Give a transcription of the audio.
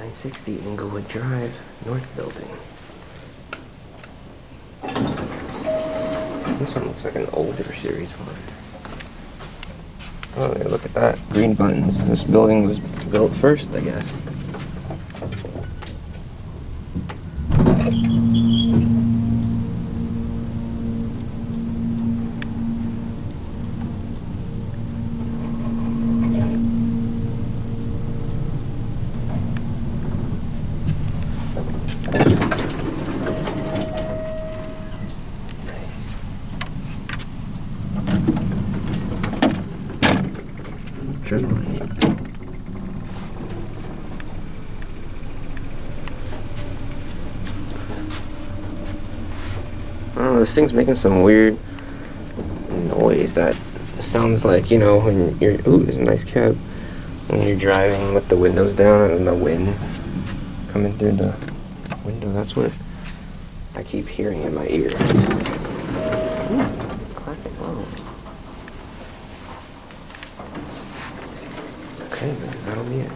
960 Inglewood Drive, North Building. This one looks like an older series one. Oh, yeah, look at that. Green buttons. This building was built first, I guess. Trim light. Oh, this thing's making some weird noise that sounds like, you know, when you're, ooh, there's a nice cab. When you're driving with the windows down and the wind coming through the window, that's what I keep hearing in my ear. Ooh, classic low. Okay, that'll be it.